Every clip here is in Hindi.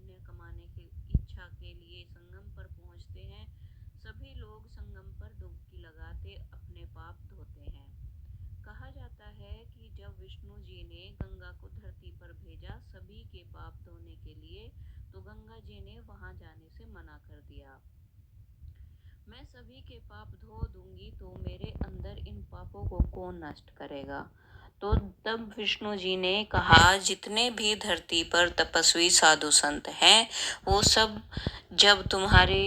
पुण्य कमाने की इच्छा के लिए संगम पर पहुंचते हैं, सभी लोग संगम पर डुबकी लगाते अपने पाप धोते हैं। कहा जाता है कि जब विष्णु जी ने गंगा को धरती पर भेजा सभी के पाप धोने के लिए, तो गंगा जी ने वहां जाने से मना कर दिया। मैं सभी के पाप धो दूंगी तो मेरे अंदर इन पापों को कौन नष्ट करेगा। तो तब विष्णु जी ने कहा, जितने भी धरती पर तपस्वी साधु संत हैं, वो सब जब तुम्हारे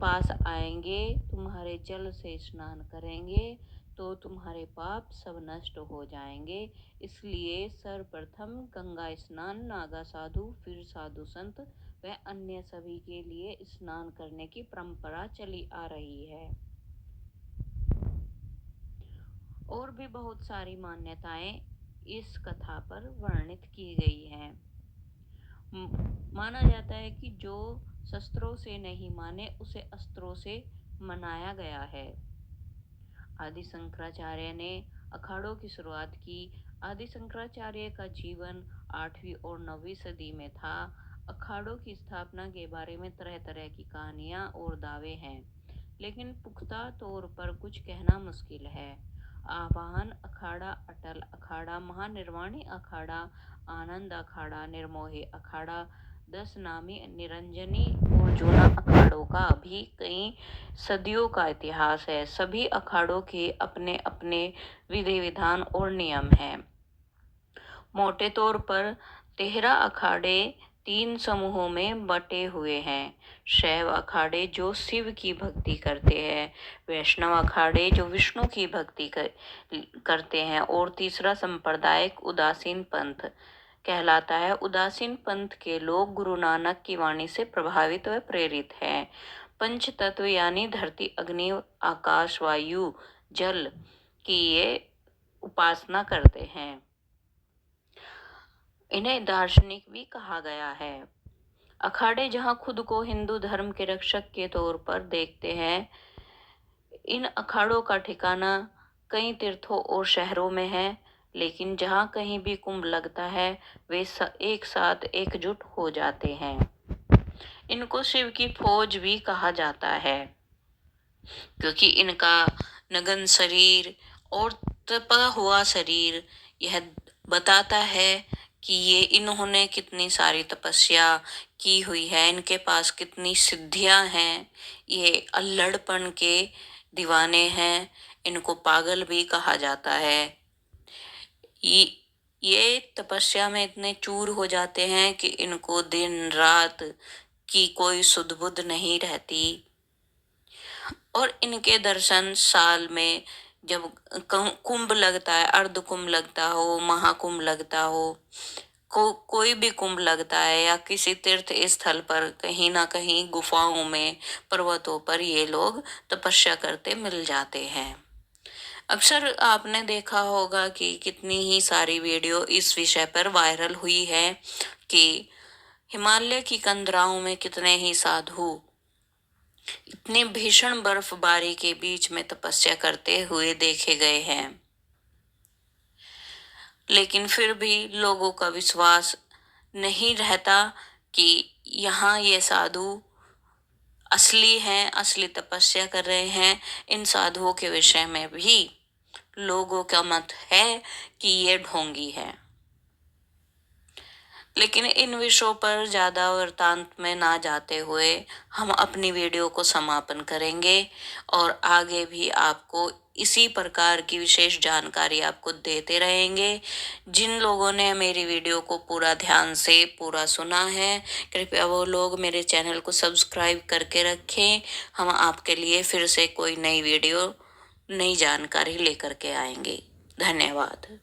पास आएंगे, तुम्हारे जल से स्नान करेंगे, तो तुम्हारे पाप सब नष्ट हो जाएंगे। इसलिए सर्वप्रथम गंगा स्नान नागा साधु, फिर साधु संत व अन्य सभी के लिए स्नान करने की परंपरा चली आ रही है। और भी बहुत सारी मान्यताएं इस कथा पर वर्णित की गई हैं। माना जाता है कि जो शस्त्रों से नहीं माने उसे अस्त्रों से मनाया गया है। आदि शंकराचार्य ने अखाड़ों की शुरुआत की। आदि शंकराचार्य का जीवन 8वीं और 9वीं सदी में था। अखाड़ों की स्थापना के बारे में तरह तरह की कहानियां और दावे हैं, लेकिन पुख्ता तौर पर कुछ कहना मुश्किल है। आवाहन अखाड़ा, अटल अखाड़ा, महानिर्वाणी अखाड़ा, आनंद अखाड़ा, निर्मोही अखाड़ा, 10 नामी, निरंजनी और जूना अखाड़ों का भी कई सदियों का इतिहास है। सभी अखाड़ों के अपने अपने विधि विधान और नियम हैं। मोटे तौर पर 13 अखाड़े 3 समूहों में बटे हुए हैं। शैव अखाड़े जो शिव की भक्ति करते हैं, वैष्णव अखाड़े जो विष्णु की भक्ति करते हैं, और तीसरा संप्रदायिक उदासीन पंथ कहलाता है। उदासीन पंथ के लोग गुरु नानक की वाणी से प्रभावित व प्रेरित हैं। पंच तत्व यानी धरती, अग्नि, आकाश, वायु, जल की ये उपासना करते हैं। इन्हें दार्शनिक भी कहा गया है। अखाड़े जहां खुद को हिंदू धर्म के रक्षक के तौर पर देखते हैं, इन अखाड़ों का ठिकाना कई तीर्थों और शहरों में है, लेकिन जहां कहीं भी कुंभ लगता है वे एक साथ एकजुट हो जाते हैं। इनको शिव की फौज भी कहा जाता है, क्योंकि इनका नगन शरीर और तपा हुआ शरीर यह बताता है कि ये इन्होंने कितनी सारी तपस्या की हुई है, इनके पास कितनी सिद्धियां हैं। ये अल्हड़पन के दीवाने हैं, इनको पागल भी कहा जाता है। ये तपस्या में इतने चूर हो जाते हैं कि इनको दिन रात की कोई सुध बुध नहीं रहती। और इनके दर्शन साल में जब कुंभ लगता है, अर्ध कुंभ लगता हो, महाकुंभ लगता हो, कोई भी कुंभ लगता है, या किसी तीर्थ स्थल पर कहीं ना कहीं गुफाओं में, पर्वतों पर ये लोग तपस्या करते मिल जाते हैं। अक्सर आपने देखा होगा कि कितनी ही सारी वीडियो इस विषय पर वायरल हुई है कि हिमालय की कंदराओं में कितने ही साधु इतनी भीषण बर्फबारी के बीच में तपस्या करते हुए देखे गए हैं, लेकिन फिर भी लोगों का विश्वास नहीं रहता कि यहाँ ये साधु असली हैं, असली तपस्या कर रहे हैं। इन साधुओं के विषय में भी लोगों का मत है कि ये ढोंगी है। लेकिन इन विषयों पर ज्यादा वृतांत में ना जाते हुए हम अपनी वीडियो को समापन करेंगे, और आगे भी आपको इसी प्रकार की विशेष जानकारी आपको देते रहेंगे। जिन लोगों ने मेरी वीडियो को पूरा ध्यान से पूरा सुना है, कृपया वो लोग मेरे चैनल को सब्सक्राइब करके रखें। हम आपके लिए फिर से कोई नई वीडियो, नई जानकारी लेकर के आएंगे। धन्यवाद।